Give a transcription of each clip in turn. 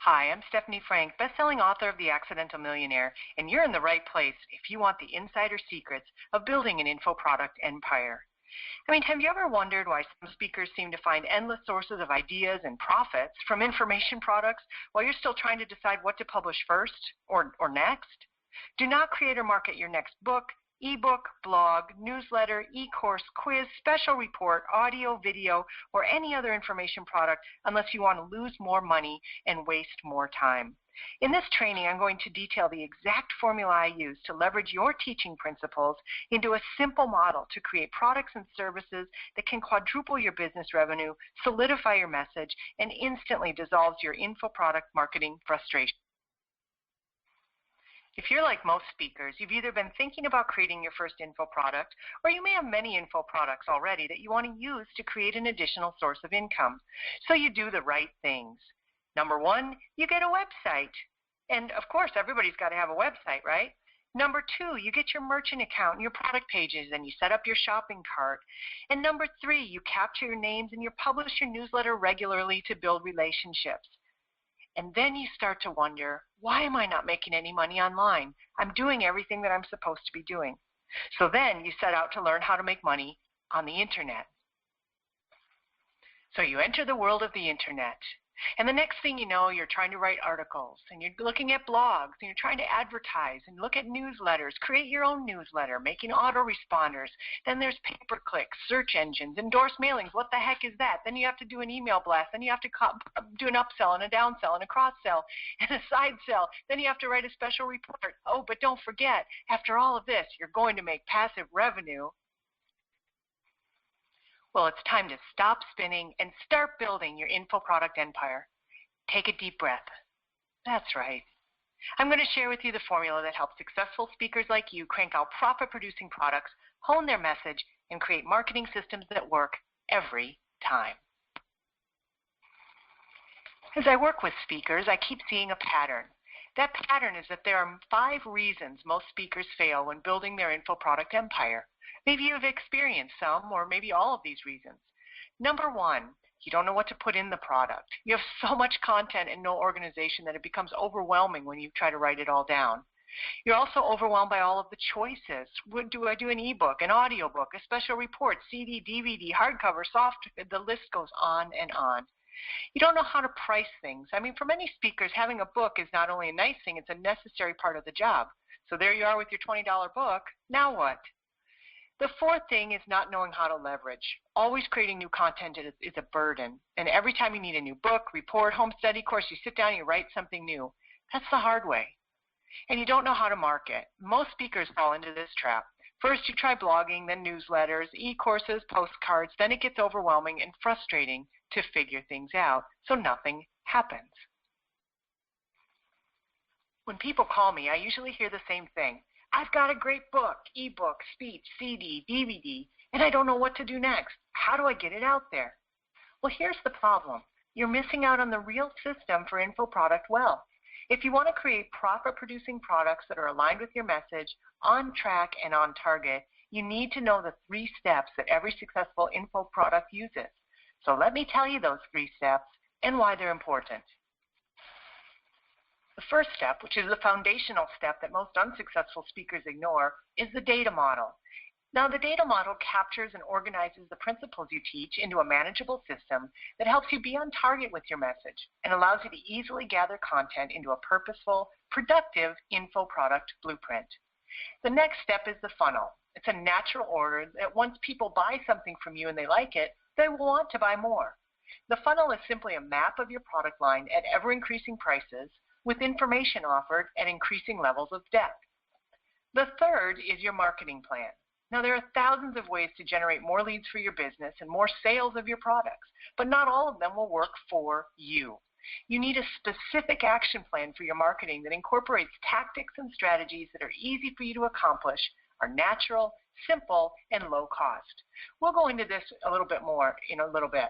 Hi, I'm Stephanie Frank, best-selling author of The Accidental Millionaire, and you're in the right place if you want the insider secrets of building an info product empire. Have you ever wondered why some speakers seem to find endless sources of ideas and profits from information products while you're still trying to decide what to publish first or next? Do not create or market your next book, ebook, blog, newsletter, e-course, quiz, special report, audio, video, or any other information product unless you want to lose more money and waste more time. In this training, I'm going to detail the exact formula I use to leverage your teaching principles into a simple model to create products and services that can quadruple your business revenue, solidify your message, and instantly dissolves your info product marketing frustration. If you're like most speakers, you've either been thinking about creating your first info product, or you may have many info products already that you want to use to create an additional source of income. So you do the right things. Number one, you get a website. And of course, everybody's got to have a website, right? Number two, you get your merchant account and your product pages, and you set up your shopping cart. And number three, you capture your names and you publish your newsletter regularly to build relationships. And then you start to wonder, why am I not making any money online? I'm doing everything that I'm supposed to be doing. So then you set out to learn how to make money on the internet. So you enter the world of the internet. And the next thing you know, you're trying to write articles, and you're looking at blogs, and you're trying to advertise, and look at newsletters, create your own newsletter, making autoresponders. Then there's pay-per-click, search engines, endorsed mailings. What the heck is that? Then you have to do an email blast. Then you have to do an upsell and a downsell and a cross-sell and a side sell. Then you have to write a special report. Oh, but don't forget, after all of this, you're going to make passive revenue. Well, it's time to stop spinning and start building your info product empire. Take a deep breath. That's right. I'm going to share with you the formula that helps successful speakers like you crank out profit-producing products, hone their message, and create marketing systems that work every time. As I work with speakers, I keep seeing a pattern. That pattern is that there are 5 reasons most speakers fail when building their info product empire. Maybe you've experienced some or maybe all of these reasons. Number 1, you don't know what to put in the product. You have so much content and no organization that it becomes overwhelming when you try to write it all down. You're also overwhelmed by all of the choices. Do I do an ebook, an audiobook, a special report, CD, DVD, hardcover, soft? The list goes on and on. You don't know how to price things. For many speakers, having a book is not only a nice thing, it's a necessary part of the job. So there you are with your $20 book. Now what? The 4th thing is not knowing how to leverage. Always creating new content is a burden. And every time you need a new book, report, home study course, you sit down and you write something new. That's the hard way. And you don't know how to market. Most speakers fall into this trap. First you try blogging, then newsletters, e-courses, postcards, then it gets overwhelming and frustrating to figure things out, so nothing happens. When people call me, I usually hear the same thing. I've got a great book, ebook, speech, CD, DVD, and I don't know what to do next. How do I get it out there? Well, here's the problem. You're missing out on the real system for info product wealth. If you want to create profit-producing products that are aligned with your message, on track and on target, you need to know the 3 steps that every successful info product uses. So let me tell you those 3 steps and why they're important. The first step, which is the foundational step that most unsuccessful speakers ignore, is the data model. Now, the data model captures and organizes the principles you teach into a manageable system that helps you be on target with your message and allows you to easily gather content into a purposeful, productive info product blueprint. The next step is the funnel. It's a natural order that once people buy something from you and they like it, they will want to buy more. The funnel is simply a map of your product line at ever-increasing prices with information offered at increasing levels of depth. The third is your marketing plan. Now, there are thousands of ways to generate more leads for your business and more sales of your products, but not all of them will work for you. You need a specific action plan for your marketing that incorporates tactics and strategies that are easy for you to accomplish, are natural, simple, and low cost. We'll go into this a little bit more in a little bit.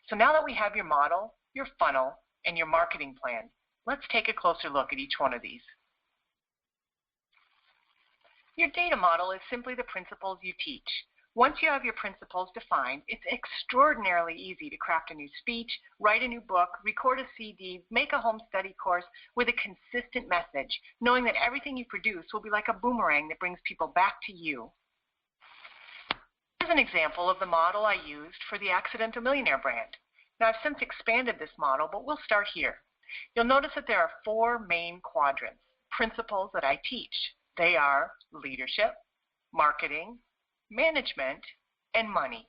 So now that we have your model, your funnel, and your marketing plan, let's take a closer look at each one of these. Your data model is simply the principles you teach. Once you have your principles defined, it's extraordinarily easy to craft a new speech, write a new book, record a CD, make a home study course with a consistent message, knowing that everything you produce will be like a boomerang that brings people back to you. Here's an example of the model I used for the Accidental Millionaire brand. Now, I've since expanded this model, but we'll start here. You'll notice that there are 4 main quadrants, principles that I teach. They are leadership, marketing, management, and money.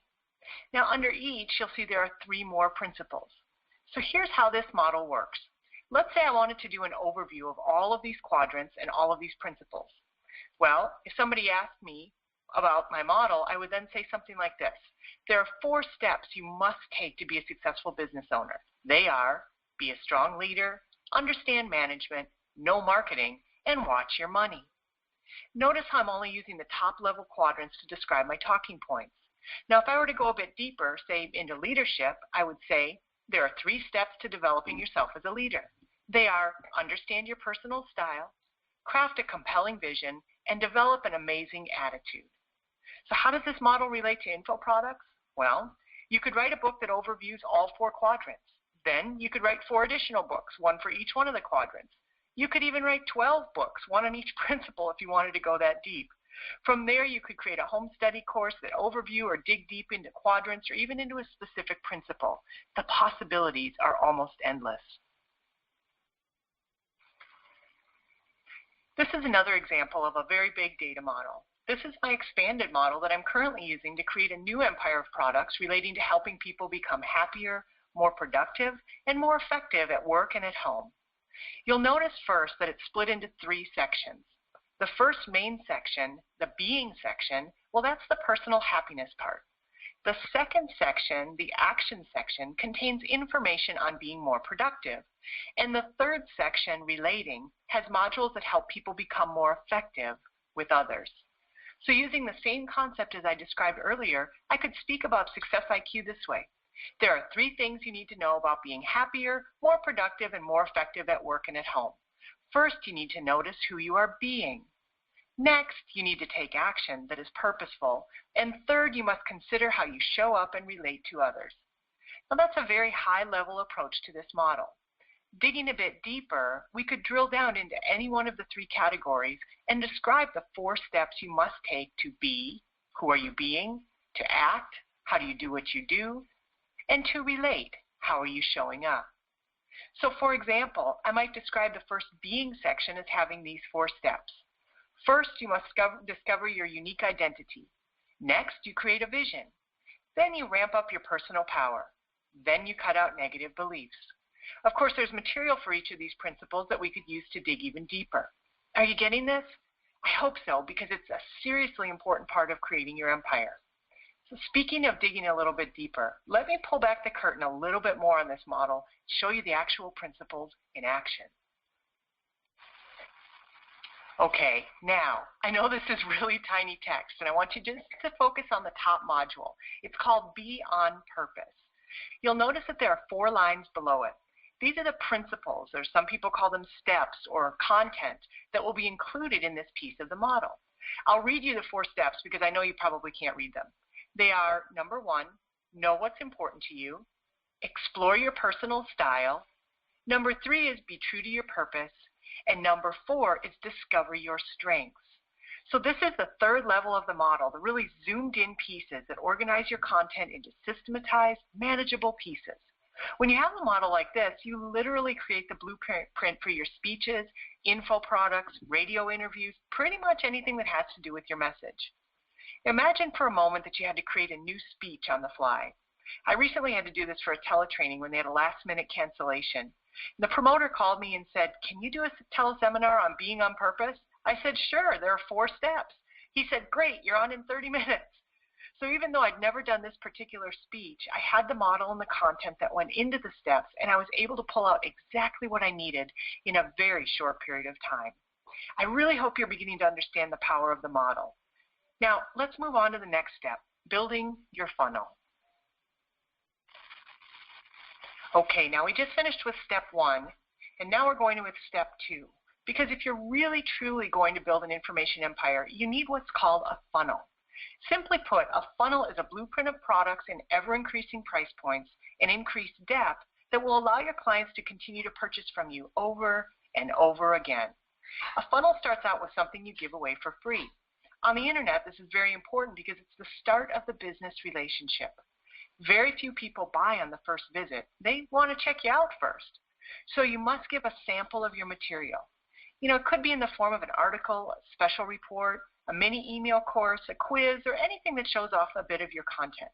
Now, under each, you'll see there are 3 more principles. So here's how this model works. Let's say I wanted to do an overview of all of these quadrants and all of these principles. Well, if somebody asked me about my model, I would then say something like this. There are 4 steps you must take to be a successful business owner. They are: be a strong leader, understand management, know marketing, and watch your money. Notice how I'm only using the top level quadrants to describe my talking points. Now, if I were to go a bit deeper, say into leadership, I would say there are 3 steps to developing yourself as a leader. They are: understand your personal style, craft a compelling vision, and develop an amazing attitude. So how does this model relate to info products? Well, you could write a book that overviews all 4 quadrants. Then you could write 4 additional books, 1 for each one of the quadrants. You could even write 12 books, 1 on each principle if you wanted to go that deep. From there, you could create a home study course that overview or dig deep into quadrants or even into a specific principle. The possibilities are almost endless. This is another example of a very big data model. This is my expanded model that I'm currently using to create a new empire of products relating to helping people become happier, more productive, and more effective at work and at home. You'll notice first that it's split into 3 sections. The first main section, the being section, well, that's the personal happiness part. The second section, the action section, contains information on being more productive. And the third section, relating, has modules that help people become more effective with others. So using the same concept as I described earlier, I could speak about Success IQ this way. There are 3 things you need to know about being happier, more productive, and more effective at work and at home. First, you need to notice who you are being. Next, you need to take action that is purposeful. And third, you must consider how you show up and relate to others. Now, that's a very high-level approach to this model. Digging a bit deeper, we could drill down into any one of the 3 categories and describe the 4 steps you must take to be, who are you being, to act, how do you do what you do, and to relate, how are you showing up. So for example, I might describe the first being section as having these 4 steps. First, you must discover your unique identity. Next, you create a vision. Then you ramp up your personal power. Then you cut out negative beliefs. Of course, there's material for each of these principles that we could use to dig even deeper. Are you getting this? I hope so, because it's a seriously important part of creating your empire. So speaking of digging a little bit deeper, let me pull back the curtain a little bit more on this model, show you the actual principles in action. Okay, now, I know this is really tiny text, and I want you just to focus on the top module. It's called Be on Purpose. You'll notice that there are 4 lines below it. These are the principles, or some people call them steps or content, that will be included in this piece of the model. I'll read you the 4 steps because I know you probably can't read them. They are, number 1, know what's important to you. Explore your personal style. Number 3 is be true to your purpose. And number 4 is discover your strengths. So this is the 3rd level of the model, the really zoomed in pieces that organize your content into systematized, manageable pieces. When you have a model like this, you literally create the blueprint for your speeches, info products, radio interviews, pretty much anything that has to do with your message. Imagine for a moment that you had to create a new speech on the fly. I recently had to do this for a teletraining when they had a last-minute cancellation. The promoter called me and said, "Can you do a teleseminar on being on purpose?" I said, "Sure, there are 4 steps." He said, "Great, you're on in 30 minutes. So even though I'd never done this particular speech, I had the model and the content that went into the steps, and I was able to pull out exactly what I needed in a very short period of time. I really hope you're beginning to understand the power of the model. Now, let's move on to the next step, building your funnel. Okay, now we just finished with step 1, and now we're going with step 2. Because if you're really truly going to build an information empire, you need what's called a funnel. Simply put, a funnel is a blueprint of products in ever-increasing price points and increased depth that will allow your clients to continue to purchase from you over and over again. A funnel starts out with something you give away for free. On the internet, this is very important because it's the start of the business relationship. Very few people buy on the first visit. They want to check you out first. So you must give a sample of your material. It could be in the form of an article, a special report, a mini email course, a quiz, or anything that shows off a bit of your content.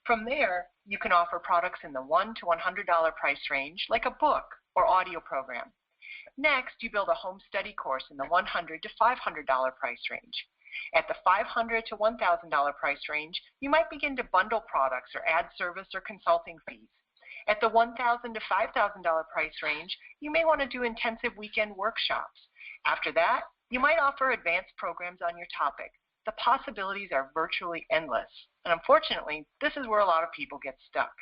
From there, you can offer products in the $1 to $100 price range, like a book or audio program. Next, you build a home study course in the $100 to $500 price range. At the $500 to $1,000 price range, you might begin to bundle products or add service or consulting fees. At the $1,000 to $5,000 price range, you may want to do intensive weekend workshops. After that, you might offer advanced programs on your topic. The possibilities are virtually endless. And unfortunately, this is where a lot of people get stuck.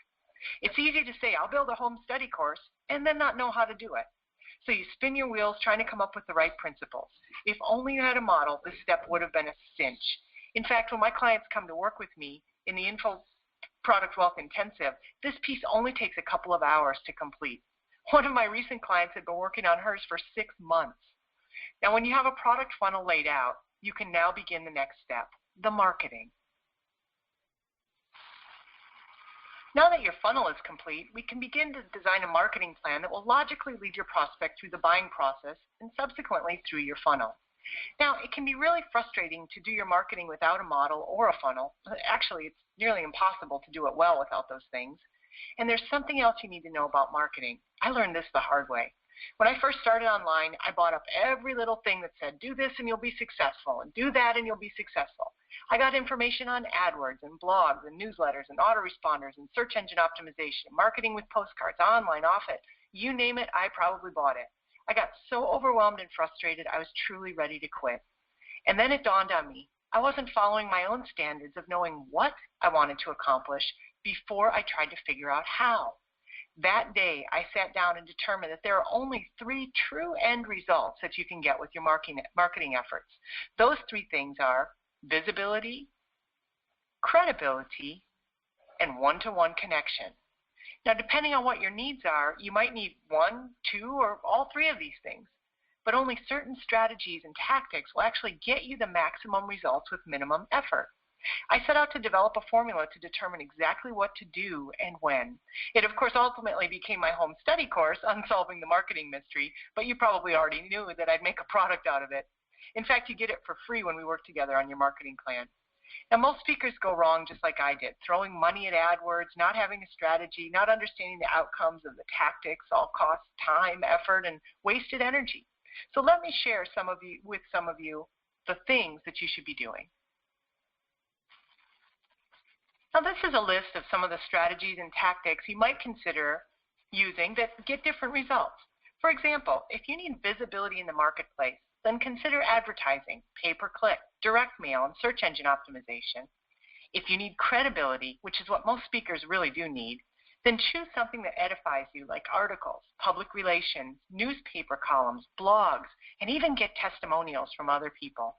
It's easy to say, I'll build a home study course, and then not know how to do it. So you spin your wheels trying to come up with the right principles. If only you had a model, this step would have been a cinch. In fact, when my clients come to work with me in the Info Product Wealth Intensive, this piece only takes a couple of hours to complete. One of my recent clients had been working on hers for 6 months. Now, when you have a product funnel laid out, you can now begin the next step, the marketing. Now that your funnel is complete, we can begin to design a marketing plan that will logically lead your prospect through the buying process and subsequently through your funnel. Now, it can be really frustrating to do your marketing without a model or a funnel. Actually, it's nearly impossible to do it well without those things. And there's something else you need to know about marketing. I learned this the hard way. When I first started online, I bought up every little thing that said, do this and you'll be successful, and do that and you'll be successful. I got information on AdWords and blogs and newsletters and autoresponders and search engine optimization, marketing with postcards, online, off it. You name it, I probably bought it. I got so overwhelmed and frustrated, I was truly ready to quit. And then it dawned on me, I wasn't following my own standards of knowing what I wanted to accomplish before I tried to figure out how. That day, I sat down and determined that there are only 3 true end results that you can get with your marketing efforts. Those 3 things are visibility, credibility, and one-to-one connection. Now, depending on what your needs are, you might need 1, 2, or all 3 of these things. But only certain strategies and tactics will actually get you the maximum results with minimum effort. I set out to develop a formula to determine exactly what to do and when. It, of course, ultimately became my home study course on solving the marketing mystery, but you probably already knew that I'd make a product out of it. In fact, you get it for free when we work together on your marketing plan. Now, most speakers go wrong just like I did, throwing money at AdWords, not having a strategy, not understanding the outcomes of the tactics, all cost time, effort, and wasted energy. So let me share with some of you the things that you should be doing. Now, this is a list of some of the strategies and tactics you might consider using that get different results. For example, if you need visibility in the marketplace, then consider advertising, pay-per-click, direct mail, and search engine optimization. If you need credibility, which is what most speakers really do need, then choose something that edifies you, like articles, public relations, newspaper columns, blogs, and even get testimonials from other people.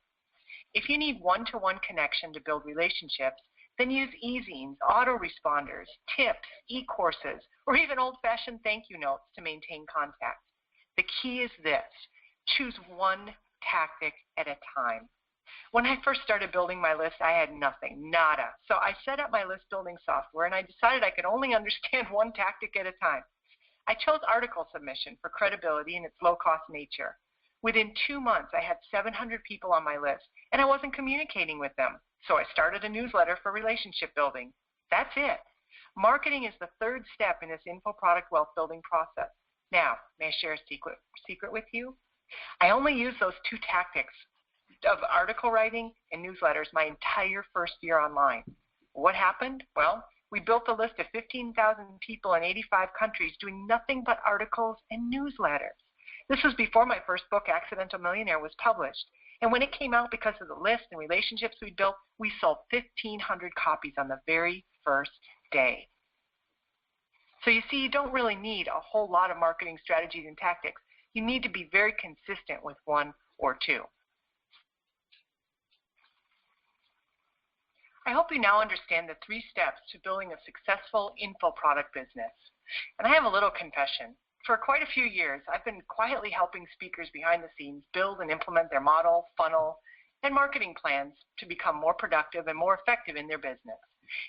If you need one-to-one connection to build relationships, then use e-zines, autoresponders, tips, e-courses, or even old-fashioned thank you notes to maintain contact. The key is this: choose one tactic at a time. When I first started building my list, I had nothing, nada. So I set up my list building software, and I decided I could only understand one tactic at a time. I chose article submission for credibility and its low-cost nature. Within 2 months, I had 700 people on my list, and I wasn't communicating with them. So I started a newsletter for relationship building. That's it. Marketing is the 3rd step in this info product wealth building process. Now, may I share a secret with you? I only used those 2 tactics of article writing and newsletters my entire first year online. What happened? Well, we built a list of 15,000 people in 85 countries doing nothing but articles and newsletters. This was before my first book, Accidental Millionaire, was published. And when it came out, because of the list and relationships we built, we sold 1,500 copies on the very first day. So you see, you don't really need a whole lot of marketing strategies and tactics. You need to be very consistent with 1 or 2. I hope you now understand the 3 steps to building a successful info product business. And I have a little confession. For quite a few years, I've been quietly helping speakers behind the scenes build and implement their model, funnel, and marketing plans to become more productive and more effective in their business.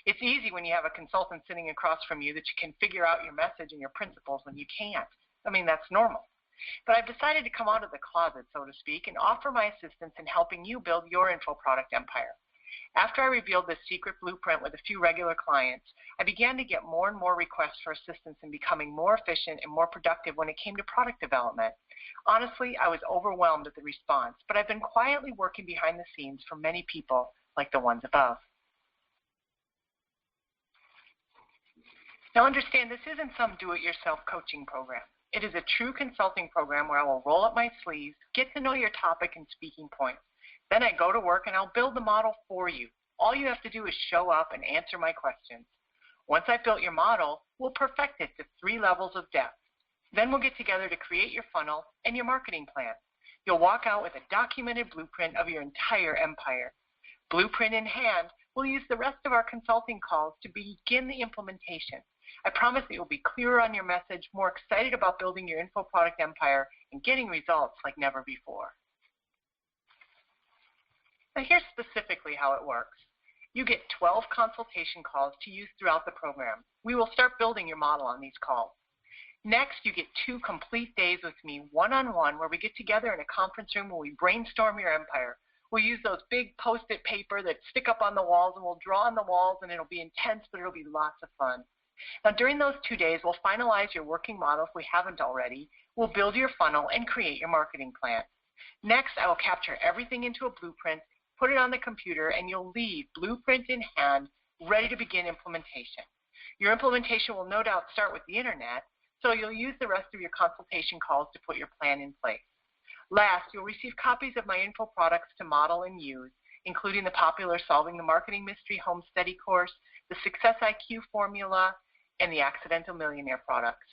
It's easy when you have a consultant sitting across from you that you can figure out your message and your principles when you can't. I mean, that's normal. But I've decided to come out of the closet, so to speak, and offer my assistance in helping you build your info product empire. After I revealed this secret blueprint with a few regular clients, I began to get more and more requests for assistance in becoming more efficient and more productive when it came to product development. Honestly, I was overwhelmed at the response, but I've been quietly working behind the scenes for many people like the ones above. Now understand, this isn't some do-it-yourself coaching program. It is a true consulting program where I will roll up my sleeves, get to know your topic and speaking points. Then I go to work and I'll build the model for you. All you have to do is show up and answer my questions. Once I've built your model, we'll perfect it to 3 levels of depth. Then we'll get together to create your funnel and your marketing plan. You'll walk out with a documented blueprint of your entire empire. Blueprint in hand, we'll use the rest of our consulting calls to begin the implementation. I promise that you'll be clearer on your message, more excited about building your info product empire, and getting results like never before. Now here's specifically how it works. You get 12 consultation calls to use throughout the program. We will start building your model on these calls. Next, you get 2 complete days with me one-on-one where we get together in a conference room where we brainstorm your empire. We'll use those big Post-it paper that stick up on the walls, and we'll draw on the walls, and it'll be intense, but it'll be lots of fun. Now during those 2 days, we'll finalize your working model if we haven't already. We'll build your funnel and create your marketing plan. Next, I will capture everything into a blueprint, put it on the computer, and you'll leave blueprint in hand, ready to begin implementation. Your implementation will no doubt start with the internet, so you'll use the rest of your consultation calls to put your plan in place. Last, you'll receive copies of my info products to model and use, including the popular Solving the Marketing Mystery Home Study course, the Success IQ formula, and the Accidental Millionaire products.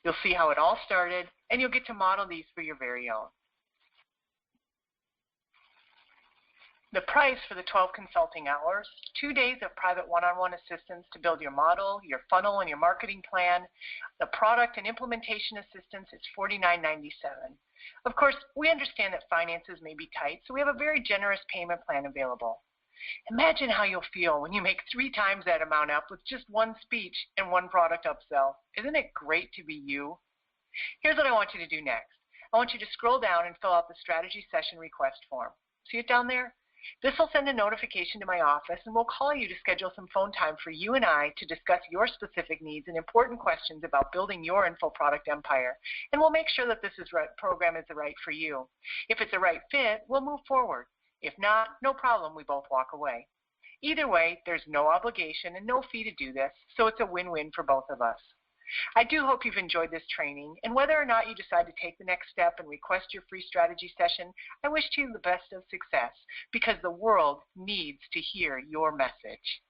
You'll see how it all started, and you'll get to model these for your very own. The price for the 12 consulting hours, 2 days of private one-on-one assistance to build your model, your funnel, and your marketing plan. The product and implementation assistance is $49.97. Of course, we understand that finances may be tight, so we have a very generous payment plan available. Imagine how you'll feel when you make 3 times that amount up with just 1 speech and 1 product upsell. Isn't it great to be you? Here's what I want you to do next. I want you to scroll down and fill out the strategy session request form. See it down there? This will send a notification to my office, and we'll call you to schedule some phone time for you and I to discuss your specific needs and important questions about building your info product empire. And we'll make sure that this program is the right for you. If it's a right fit, we'll move forward. If not, no problem, we both walk away. Either way, there's no obligation and no fee to do this, so it's a win-win for both of us. I do hope you've enjoyed this training, and whether or not you decide to take the next step and request your free strategy session, I wish you the best of success, because the world needs to hear your message.